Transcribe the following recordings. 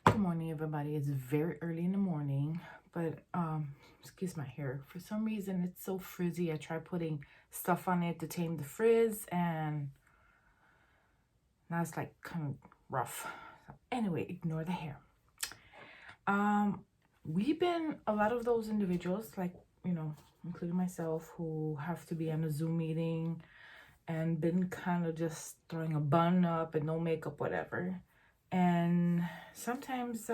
Good morning, everybody. It's very early in the morning, but excuse my hair. For some reason, it's so frizzy. I tried putting stuff on it to tame the frizz, and now it's like kind of rough. So anyway, ignore the hair. We've been a lot of those individuals, like including myself, who have to be on a Zoom meeting and been kind of just throwing a bun up and no makeup, whatever. And sometimes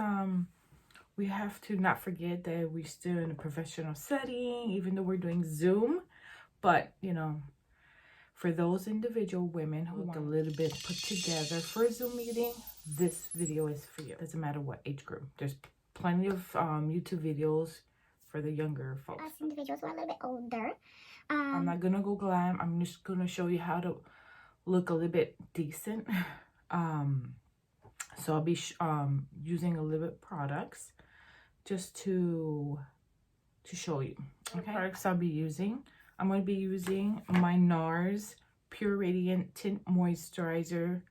we have to not forget that we're still in a professional setting, even though we're doing Zoom. But, for those individual women who look a little bit put together for a Zoom meeting, this video is for you. Doesn't matter what age group. There's plenty of YouTube videos for the younger folks. Us individuals who are a little bit older. I'm not going to go glam. I'm just going to show you how to look a little bit decent. So I'll be using a little bit products just to show you. Okay, products I'll be using. I'm going to be using my NARS Pure Radiant Tint Moisturizer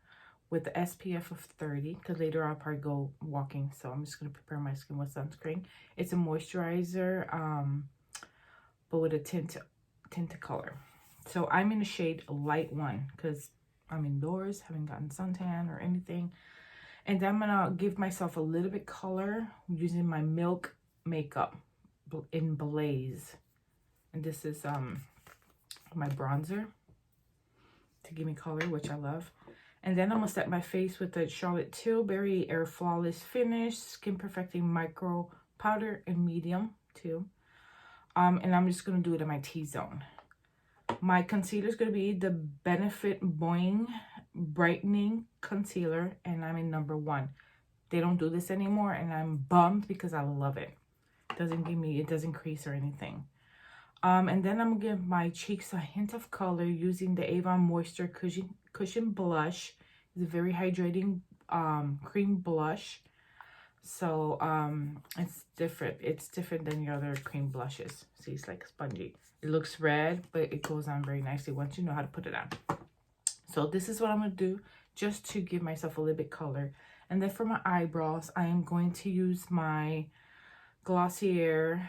with the SPF of 30, because later I'll probably go walking, so I'm just going to prepare my skin with sunscreen. It's a moisturizer, but with a tint to color. So I'm in the shade light 1 because I'm indoors, haven't gotten suntan or anything. And then I'm gonna give myself a little bit color using my Milk Makeup in Blaze. And this is my bronzer to give me color, which I love. And then I'm gonna set my face with the Charlotte Tilbury Air Flawless Finish Skin Perfecting Micro Powder in medium too. And I'm just gonna do it in my T-zone. My concealer is gonna be the Benefit Boing Brightening Concealer, and I'm in number 1. They don't do this anymore, and I'm bummed because I love it. It doesn't crease or anything. And then I'm gonna give my cheeks a hint of color using the Avon Moisture Cushion Blush. It's a very hydrating cream blush. So it's different. It's different than your other cream blushes. See, it's like spongy. It looks red, but it goes on very nicely once you know how to put it on. So this is what I'm gonna do just to give myself a little bit color. And then for my eyebrows, I am going to use my Glossier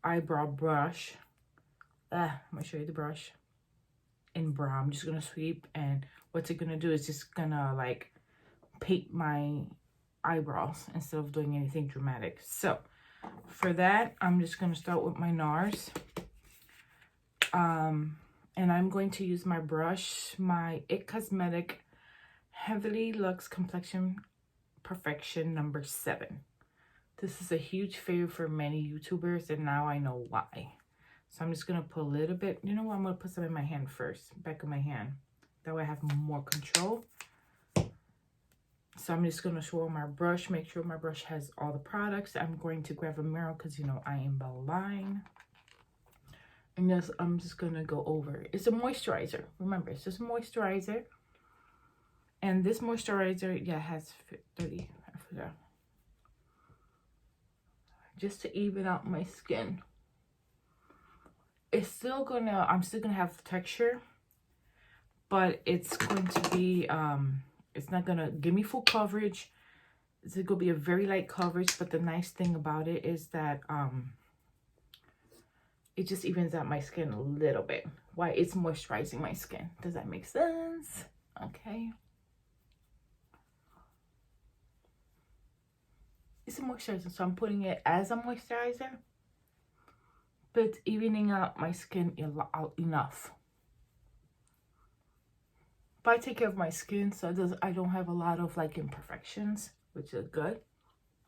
eyebrow brush. I'm gonna show you the brush in brown. I'm just gonna sweep, and what's it gonna do is just gonna like paint my eyebrows instead of doing anything dramatic. So for that, I'm just gonna start with my NARS. And I'm going to use my brush, my IT Cosmetic Heavily Luxe Complexion Perfection number 7. This is a huge favorite for many YouTubers, and now I know why. So I'm just going to put a little bit, you know what, I'm going to put some in my hand first, back of my hand. That way I have more control. So I'm just going to swirl my brush, make sure my brush has all the products. I'm going to grab a mirror because, I am blind. And yes, I'm just going to go over. It's a moisturizer. Remember, it's just a moisturizer. And this moisturizer, has 30. I forgot. Just to even out my skin. I'm still going to have texture. But it's going to be, it's not going to give me full coverage. It's going to be a very light coverage. But the nice thing about it is that, it just evens out my skin a little bit. Why it's moisturizing my skin. Does that make sense? Okay. It's a moisturizer, so I'm putting it as a moisturizer. But it's evening out my skin enough. But I take care of my skin, so I don't have a lot of like imperfections, which is good.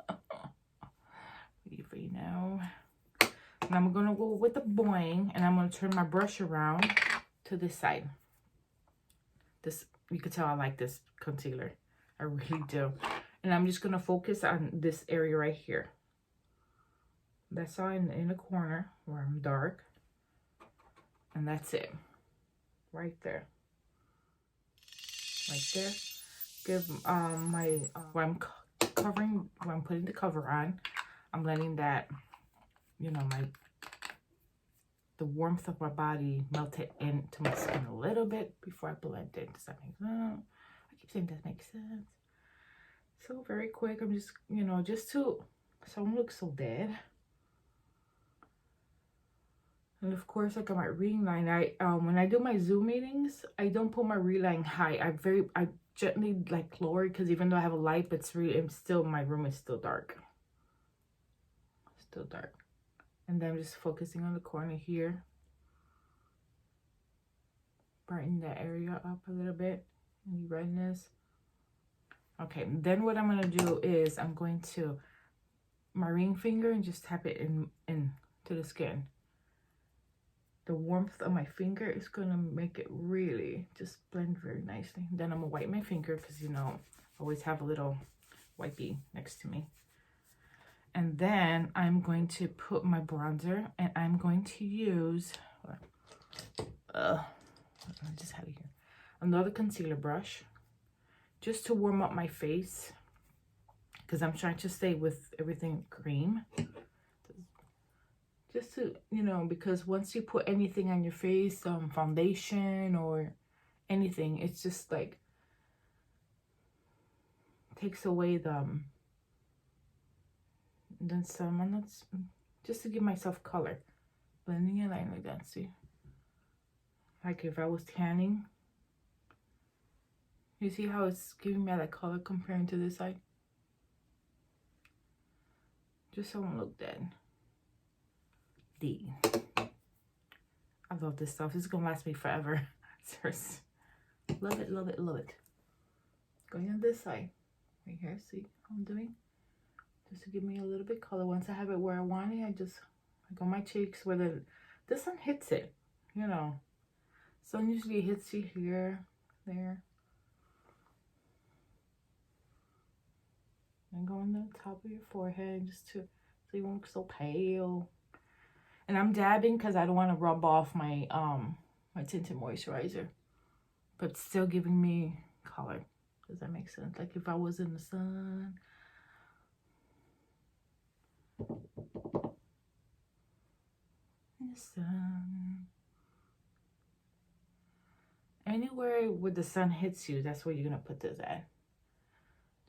For you now. And I'm going to go with the boing, and I'm going to turn my brush around to this side. This, you can tell I like this concealer. I really do. And I'm just going to focus on this area right here. That's all in the corner where I'm dark. And that's it. Right there. Right there. Give where I'm covering, where I'm putting the cover on, I'm letting that, the warmth of my body melt it into my skin a little bit before I blend it. Does that make sense? I keep saying that makes sense. So very quick. I'm just, you know, just to, so I don't look so dead. And of course, like on my ring line, when I do my Zoom meetings, I don't put my ring line high. I gently like lower, because even though I have a light, my room is still dark. Still dark. And then I'm just focusing on the corner here. Brighten that area up a little bit. Any redness. Okay, then what I'm gonna do is I'm going to my ring finger and just tap it in to the skin. The warmth of my finger is gonna make it really just blend very nicely. Then I'm gonna wipe my finger, because you know I always have a little wipey next to me. And then I'm going to put my bronzer, and I'm going to use I just have it here, another concealer brush, just to warm up my face, because I'm trying to stay with everything cream. Just to, you know, because once you put anything on your face, foundation or anything, it's just like takes away the then some. I'm not, just to give myself color, blending it like that. See, like if I was tanning, you see how it's giving me that color comparing to this side, just so I won't look dead. I love this stuff. This is gonna last me forever. Seriously. Love it, love it, love it. Going on this side. Right here, see how I'm doing? Just to give me a little bit color. Once I have it where I want it, I go on my cheeks where the sun hits it, you know. Sun usually hits you here, there. And go on the top of your forehead just so you won't look so pale. And I'm dabbing because I don't want to rub off my my tinted moisturizer, but still giving me color. Does that make sense? Like if I was in the sun. In the sun. Anywhere where the sun hits you, that's where you're gonna put this at.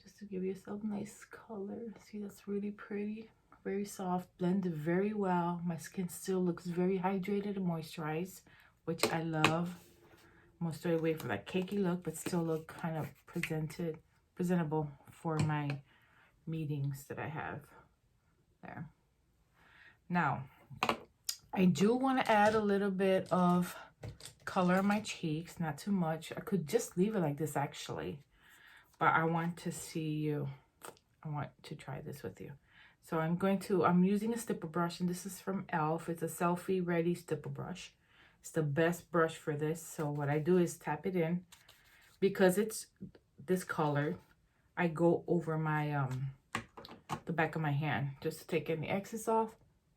Just to give yourself nice color. See, that's really pretty. Very soft, blended very well. My skin still looks very hydrated and moisturized, which I love. I'm gonna stay away from that cakey look, but still look kind of presentable for my meetings that I have there. Now, I do want to add a little bit of color on my cheeks, not too much. I could just leave it like this actually, but I want to see you. I want to try this with you. So I'm using a stipple brush, and this is from e.l.f. It's a selfie ready stipple brush. It's the best brush for this. So what I do is tap it in. Because it's this color, I go over my the back of my hand just to take any excess off,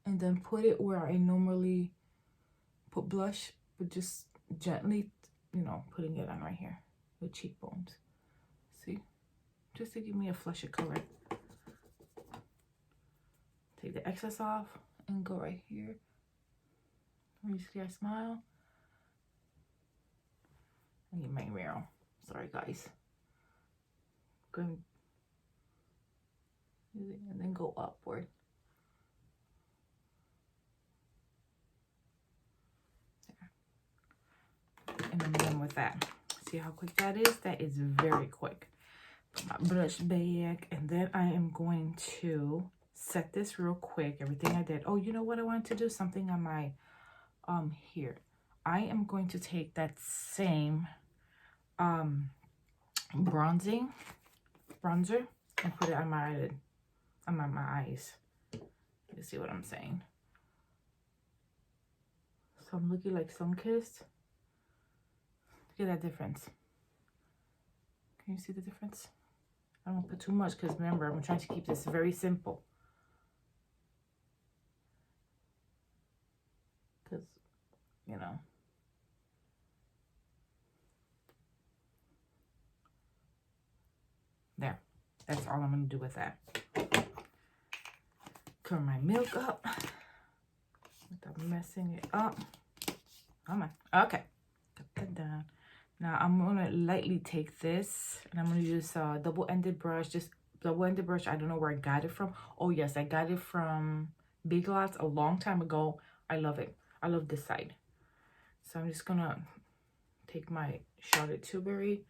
and then put it where I normally put blush, but just gently, you know, putting it on right here, the cheekbones. See? Just to give me a flush of color. Take the excess off and go right here. Where you see I smile. I need my mirror. Sorry, guys. Going and then go upward. There. And I'm done with that. See how quick that is? That is very quick. Put my brush back, and then I am going to set this real quick. Everything I did. Oh, you know what I wanted to do? Something on my here. I am going to take that same bronzer and put it on my eyelid, on my eyes. You see what I'm saying? So I'm looking like sun-kissed. Look at that difference. Can you see the difference? I don't put too much because remember, I'm trying to keep this very simple. Because, you know. There. That's all I'm going to do with that. Cover my milk up without messing it up. Come on. Okay. Put that down. Now I'm going to lightly take this and I'm going to use a double-ended brush. Just the Wonder brush, I don't know where I got it from. Oh yes, I got it from Big Lots a long time ago. I love it. I love this side. So I'm just gonna take my Charlotte Tilbury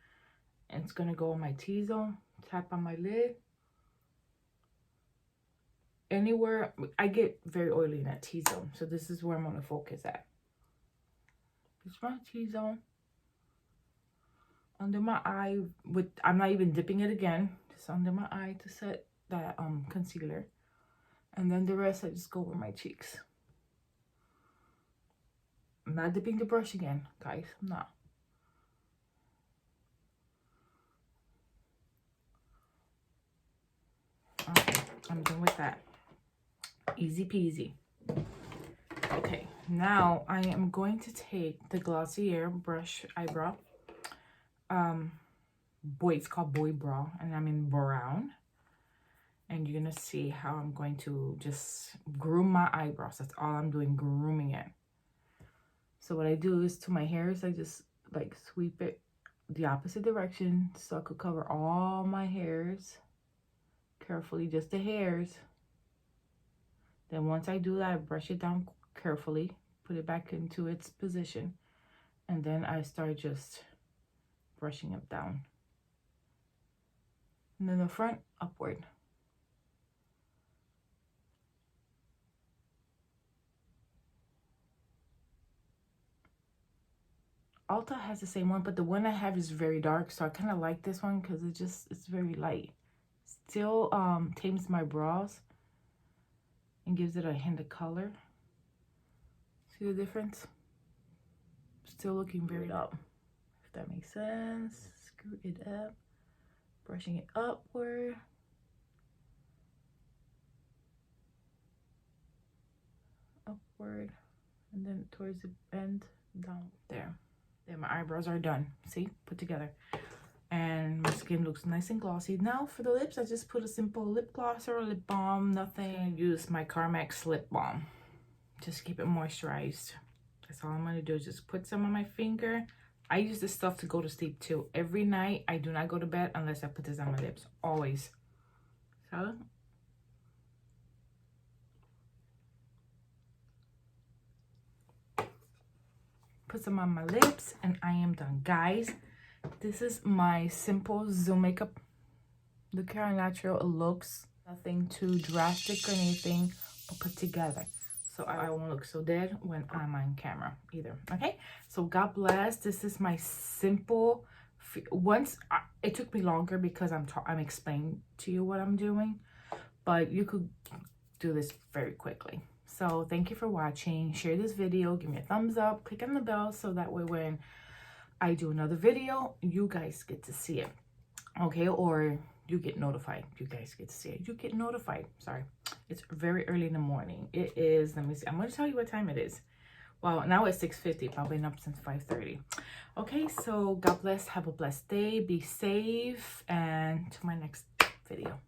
and it's gonna go on my T-zone, tap on my lid. Anywhere, I get very oily in that T-zone, so this is where I'm gonna focus at. It's my T-zone. Under my eye, I'm not even dipping it again, just under my eye to set that concealer. And then the rest I just go over my cheeks. I'm not dipping the brush again, guys. I'm not. Okay, I'm done with that. Easy peasy. Okay, now I am going to take the Glossier brush eyebrow. It's called Boy Brow, and I'm in brown. And you're gonna see how I'm going to just groom my eyebrows. That's all I'm doing, grooming it. So what I do is to my hairs, I just like sweep it the opposite direction so I could cover all my hairs carefully, just the hairs. Then once I do that, I brush it down carefully, put it back into its position, and then I start just brushing it down. And then the front, upward. Ulta has the same one, but the one I have is very dark, so I kind of like this one because it's very light. Still tames my brows and gives it a hint of color. See the difference? Still looking very up, if that makes sense. Screw it up, brushing it upward. Upward, and then towards the end, down there. There, my eyebrows are done. See, put together. And my skin looks nice and glossy. Now for the lips, I just put a simple lip gloss or a lip balm. Nothing. I use my Carmex lip balm. Just keep it moisturized. That's all I'm gonna do is just put some on my finger. I use this stuff to go to sleep too. Every night, I do not go to bed unless I put this on my lips. Always. So. Put some on my lips and I am done, guys. This is my simple Zoom makeup. Look how natural it looks. Nothing too drastic or anything, but put together. So I won't look so dead when I'm on camera either. Okay, so God bless. This is my simple. It took me longer because I'm explaining to you what I'm doing, but you could do this very quickly. So thank you for watching. Share this video, give me a thumbs up, click on the bell so that way when I do another video, you guys get to see it. Okay, or you get notified. You guys get to see it. You get notified. Sorry. It's very early in the morning. It is, let me see. I'm going to tell you what time it is. Well, now it's 6:50. I've been up since 5:30. Okay, so God bless. Have a blessed day. Be safe. And to my next video.